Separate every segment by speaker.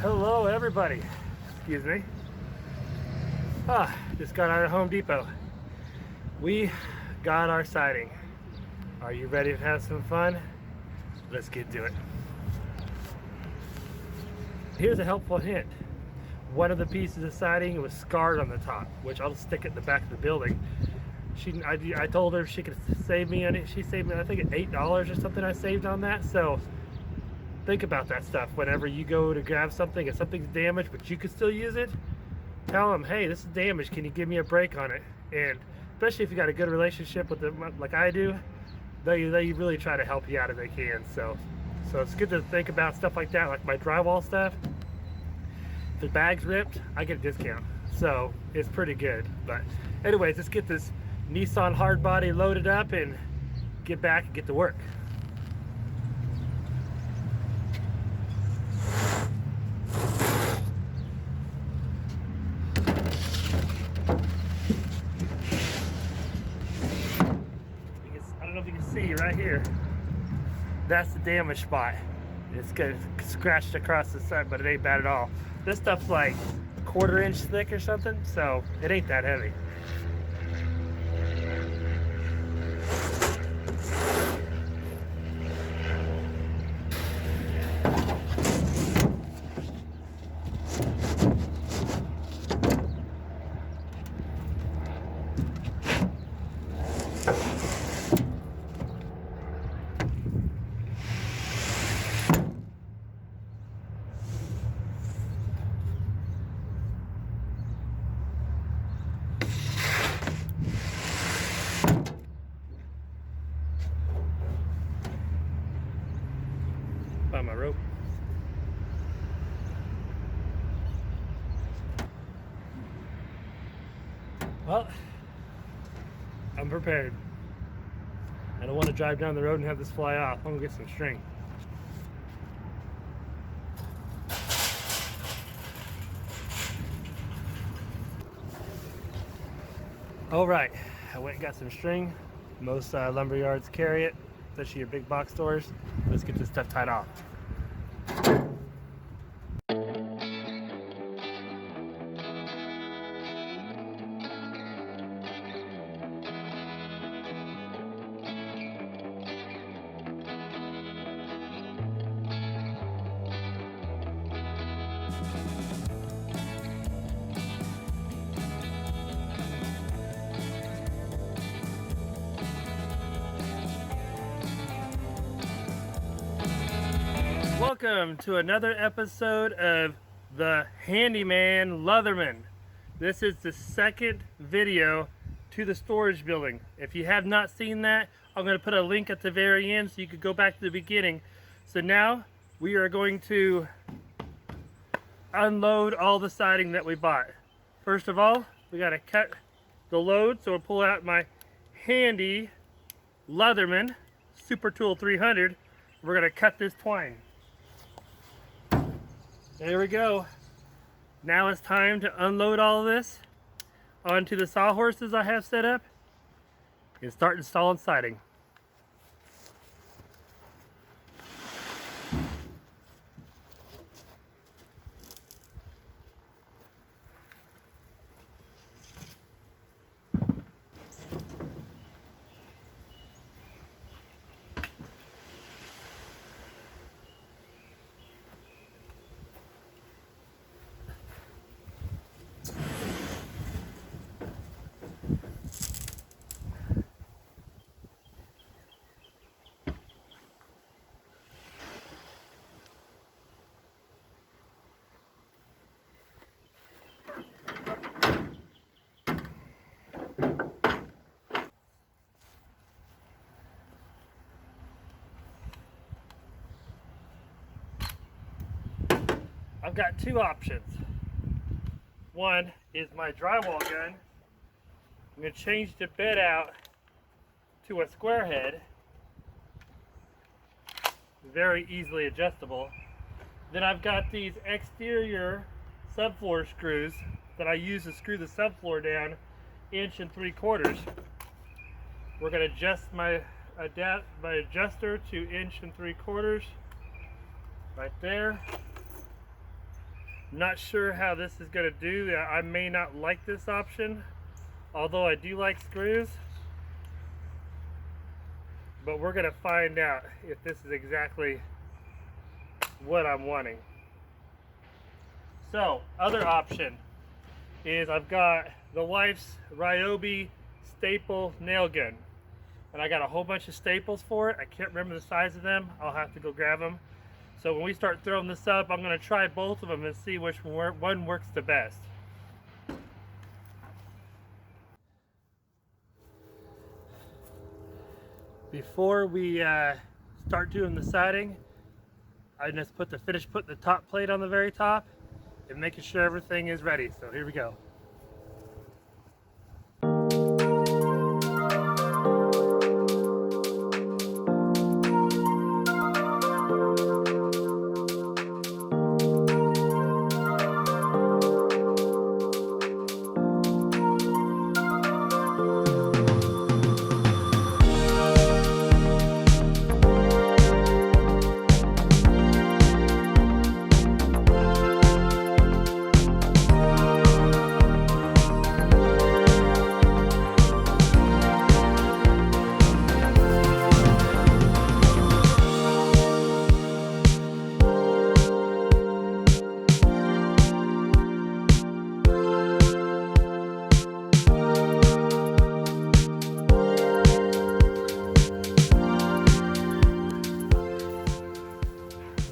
Speaker 1: Hello everybody, excuse me. Just got out of Home Depot. We got our siding. Are you ready to have some fun? Let's get to it. Here's a helpful hint. One of the pieces of siding was scarred on the top, which I'll stick it in the back of the building. I told her if she could save me on it. She saved me, I think, $8 or something I saved on that. So think about that stuff whenever you go to grab something and something's damaged but you can still use it. Tell them, hey, this is damaged, can you give me a break on it? And especially if you got a good relationship with them like I do, they really try to help you out if they can. So it's good to think about stuff like that, like my drywall stuff. If the bag's ripped, I get a discount, so it's pretty good. But anyways, let's get this Nissan hardbody loaded up and get back and get to work. I don't know if you can see right here. That's the damage spot. It's got scratched across the side, but it ain't bad at all. This stuff's like a 1/4 inch thick or something, so it ain't that heavy. Find my rope. Well, I'm prepared. I don't want to drive down the road and have this fly off. I'm gonna get some string. All right, I went and got some string. Most lumber yards carry it, especially your big box stores. Let's get this stuff tied off. Welcome to another episode of the Handyman Leatherman. This is the second video to the storage building. If you have not seen that, I'm going to put a link at the very end so you could go back to the beginning. So now we are going to unload all the siding that we bought. First of all, we got to cut the load, so we'll pull out my handy Leatherman Super Tool 300. We're going to cut this twine. There we go. Now it's time to unload all of this onto the sawhorses I have set up and start installing siding. I've got two options. One is my drywall gun. I'm going to change the bed out to a square head. Very easily adjustable. Then I've got these exterior subfloor screws that I use to screw the subfloor down 1 3/4 inches. We're going to adjust my adjuster to 1 3/4 inches right there. Not sure how this is going to do. I may not like this option, although I do like screws. But we're going to find out if this is exactly what I'm wanting. So, other option is I've got the wife's Ryobi staple nail gun. And I got a whole bunch of staples for it. I can't remember the size of them. I'll have to go grab them. So when we start throwing this up, I'm going to try both of them and see which one works the best. Before we start doing the siding, I just finish putting the top plate on the very top and making sure everything is ready. So here we go.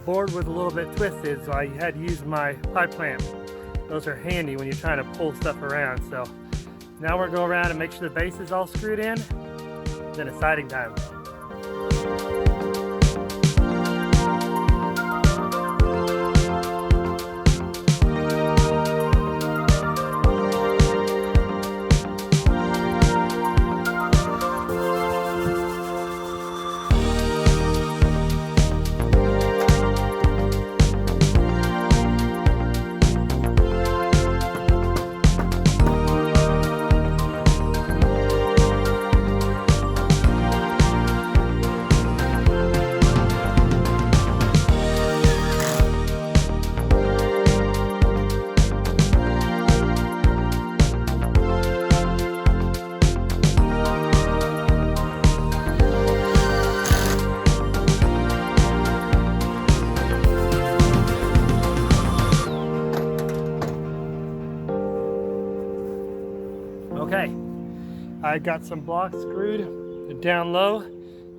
Speaker 1: Board was a little bit twisted, so I had to use my pipe clamp. Those are handy when you're trying to pull stuff around. So now we're going to go around and make sure the base is all screwed in. Then it's siding time. Okay, I got some blocks screwed down low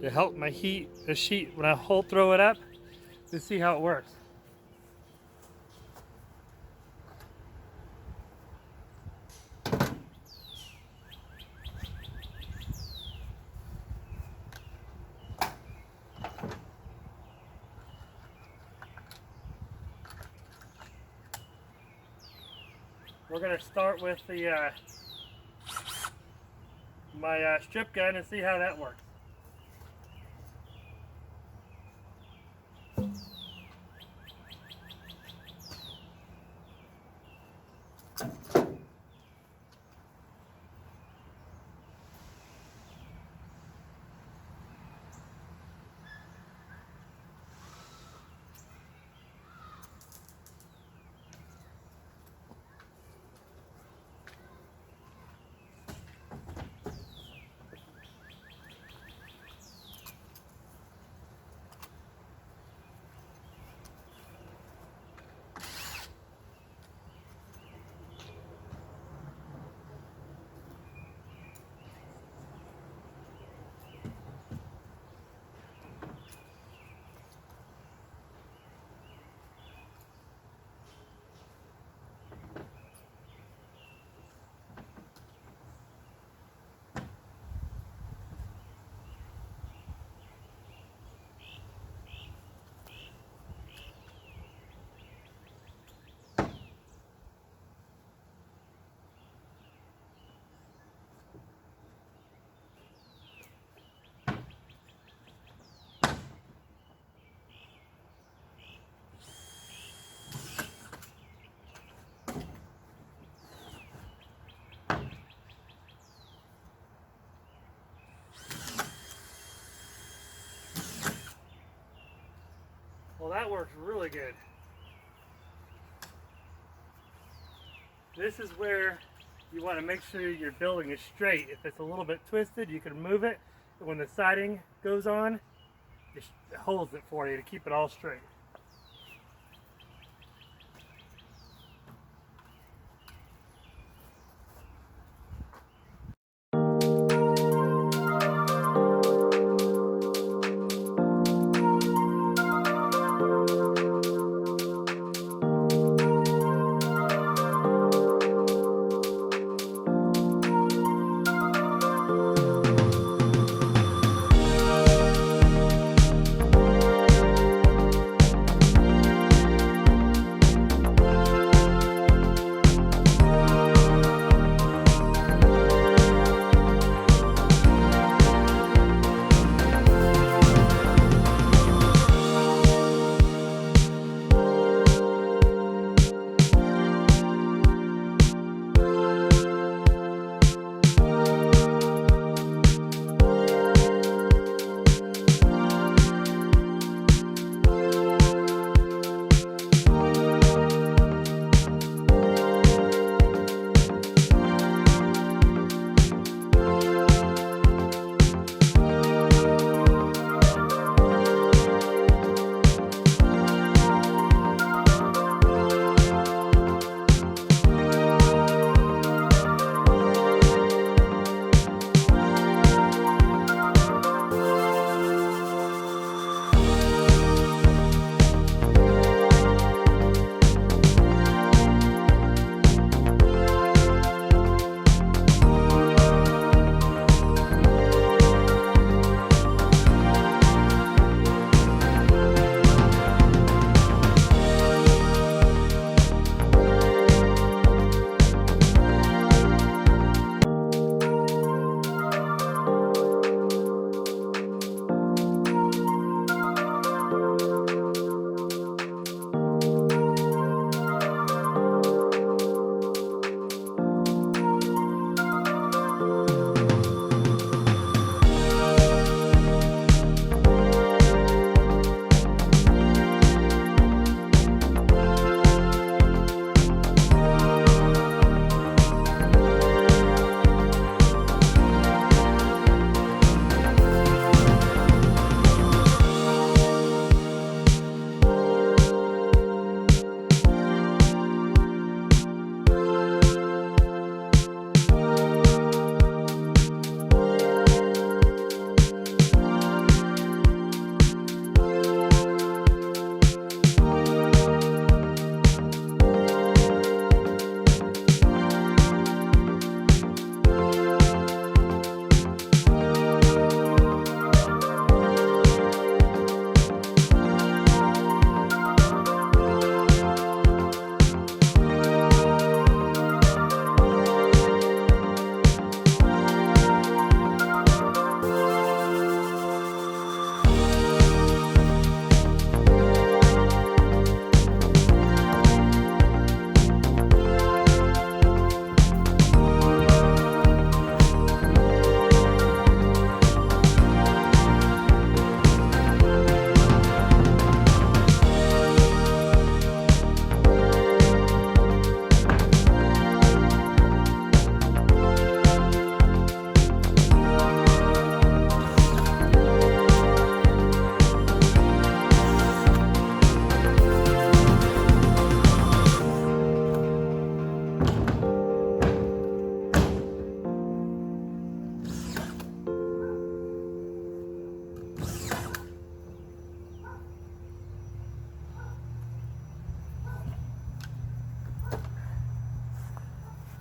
Speaker 1: to help my the sheet when I throw it up. Let's see how it works. We're going to start with the my strip gun and see how that works. Well, that works really good. This is where you want to make sure your building is straight. If it's a little bit twisted, you can move it. And when the siding goes on, it holds it for you to keep it all straight.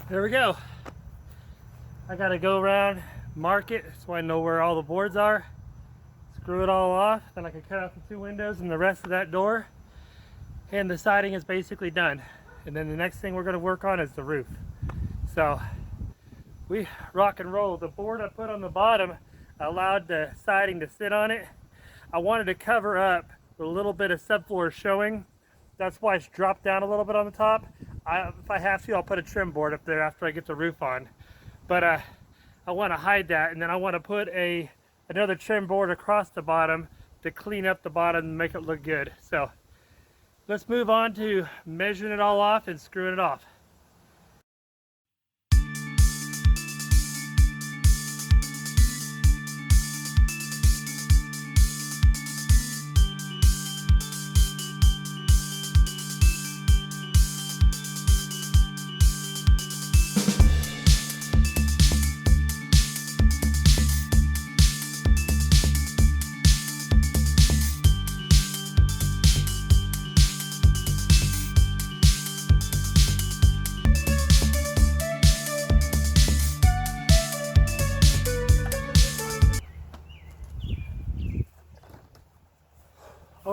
Speaker 1: There we go. I gotta go around, mark it so I know where all the boards are, screw it all off, then I can cut out the two windows and the rest of that door, and the siding is basically done. And then the next thing we're gonna work on is the roof. So we rock and roll. The board I put on the bottom allowed the siding to sit on it. I wanted to cover up with a little bit of subfloor showing. That's why it's dropped down a little bit on the top. If I have to, I'll put a trim board up there after I get the roof on. But I want to hide that, and then I want to put another trim board across the bottom to clean up the bottom and make it look good. So let's move on to measuring it all off and screwing it off.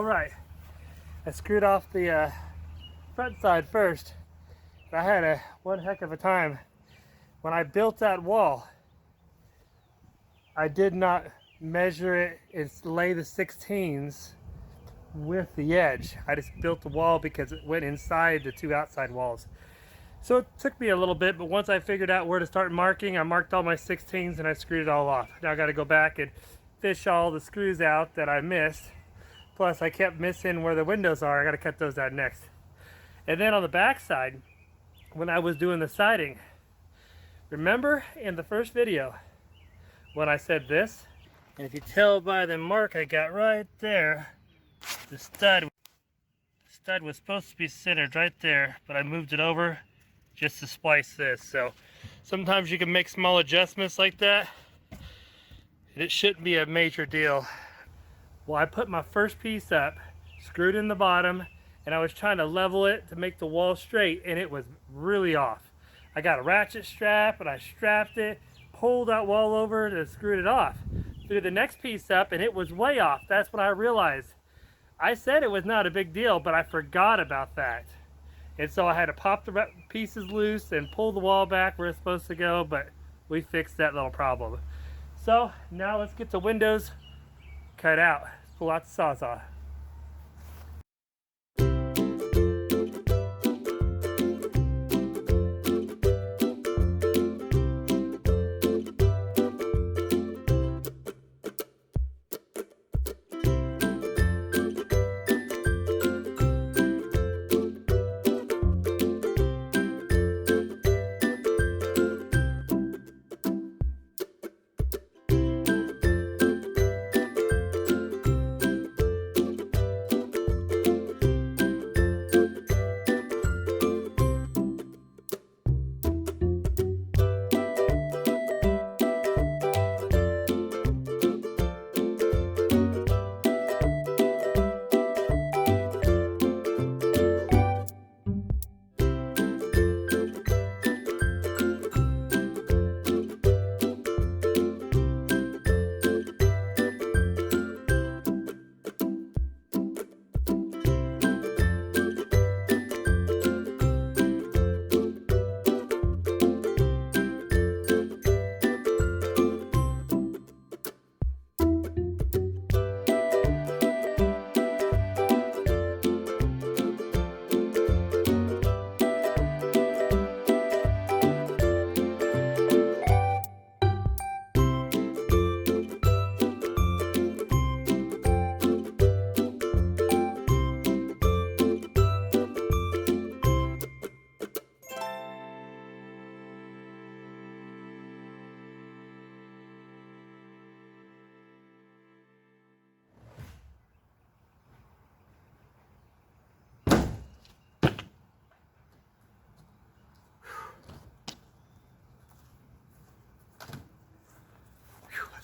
Speaker 1: right. I screwed off the front side first. I had one heck of a time. When I built that wall, I did not measure it and lay the 16s with the edge. I just built the wall because it went inside the two outside walls. So it took me a little bit, but once I figured out where to start marking, I marked all my 16s and I screwed it all off. Now I got to go back and fish all the screws out that I missed. Plus I kept missing where the windows are. I got to cut those out next. And then on the back side, when I was doing the siding, remember in the first video when I said this? And if you tell by the mark I got right there, the stud was supposed to be centered right there, but I moved it over just to splice this. So sometimes you can make small adjustments like that, and it shouldn't be a major deal. Well, I put my first piece up, screwed in the bottom, and I was trying to level it to make the wall straight, and it was really off. I got a ratchet strap and I strapped it, pulled that wall over and screwed it off. Threw the next piece up and it was way off. That's when I realized. I said it was not a big deal, but I forgot about that. And so I had to pop the pieces loose and pull the wall back where it's supposed to go, but we fixed that little problem. So now let's get the windows cut out. Let's pull out the Sawzall.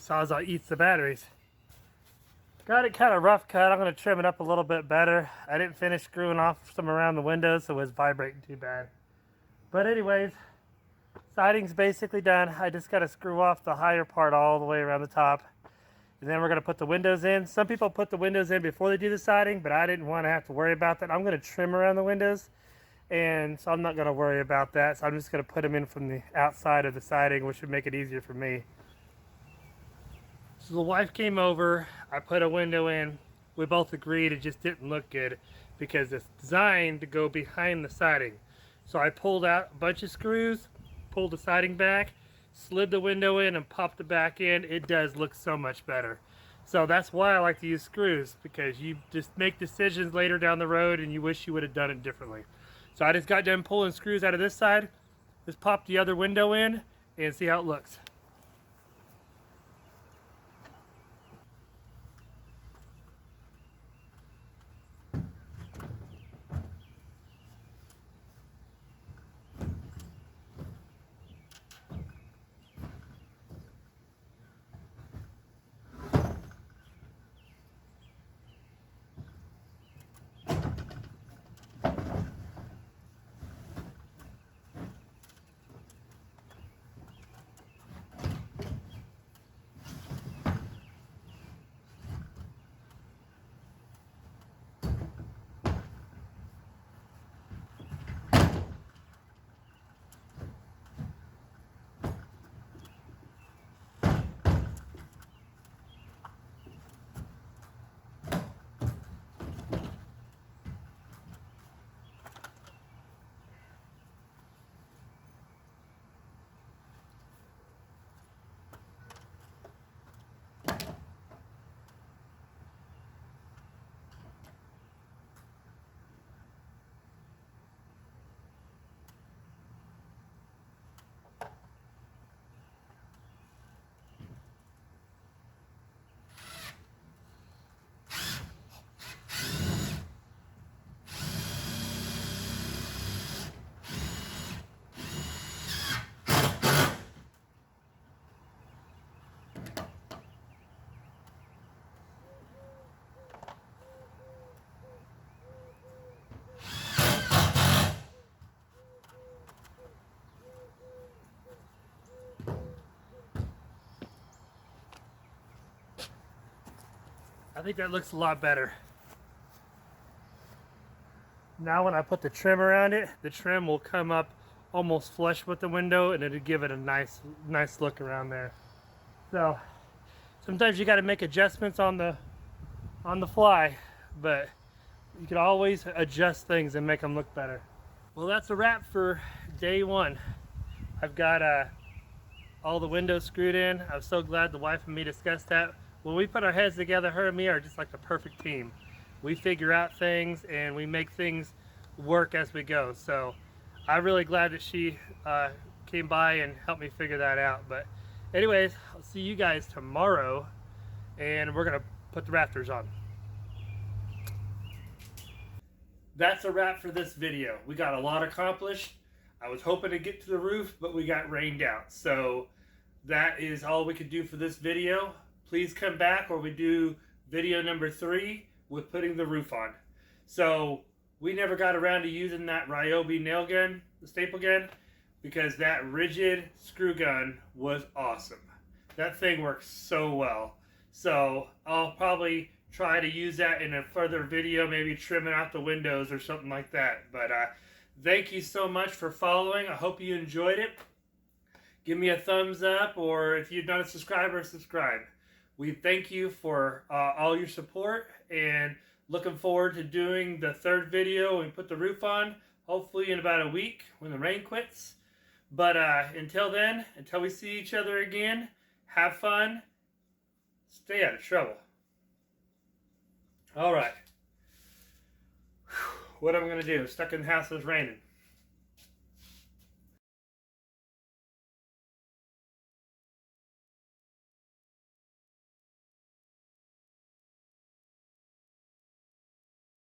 Speaker 1: Sawzall eats the batteries. Got it kind of rough cut. I'm going to trim it up a little bit better. I didn't finish screwing off some around the windows, so it was vibrating too bad. But anyways, siding's basically done. I just got to screw off the higher part all the way around the top. And then we're going to put the windows in. Some people put the windows in before they do the siding, but I didn't want to have to worry about that. I'm going to trim around the windows, and so I'm not going to worry about that. So I'm just going to put them in from the outside of the siding, which would make it easier for me. So the wife came over, I put a window in, we both agreed it just didn't look good because it's designed to go behind the siding. So I pulled out a bunch of screws, pulled the siding back, slid the window in and popped it back in. It does look so much better. So that's why I like to use screws, because you just make decisions later down the road and you wish you would have done it differently. So I just got done pulling screws out of this side, just popped the other window in and see how it looks. think that looks a lot better. Now when I put the trim around it, the trim will come up almost flush with the window, and it'll give it a nice look around there. So sometimes you got to make adjustments on the fly, but you can always adjust things and make them look better. Well, that's a wrap for day one. I've got all the windows screwed in. I'm so glad the wife and me discussed that. When we put our heads together, her and me are just like the perfect team. We figure out things and we make things work as we go. So I'm really glad that she came by and helped me figure that out. But anyways, I'll see you guys tomorrow, and we're gonna put the rafters on. That's a wrap for this video. We got a lot accomplished. I was hoping to get to the roof, but we got rained out. So that is all we could do for this video. Please come back or we do video number 3 with putting the roof on. So we never got around to using that Ryobi nail gun, the staple gun, because that rigid screw gun was awesome. That thing works so well. So I'll probably try to use that in a further video, maybe trimming out the windows or something like that. But thank you so much for following. I hope you enjoyed it. Give me a thumbs up, or if you're not a subscriber, subscribe. We thank you for all your support, and looking forward to doing the 3rd video and put the roof on, hopefully in about a week when the rain quits. But until then, until we see each other again, have fun, stay out of trouble. All right. What am I going to do? Stuck in the house, it's raining.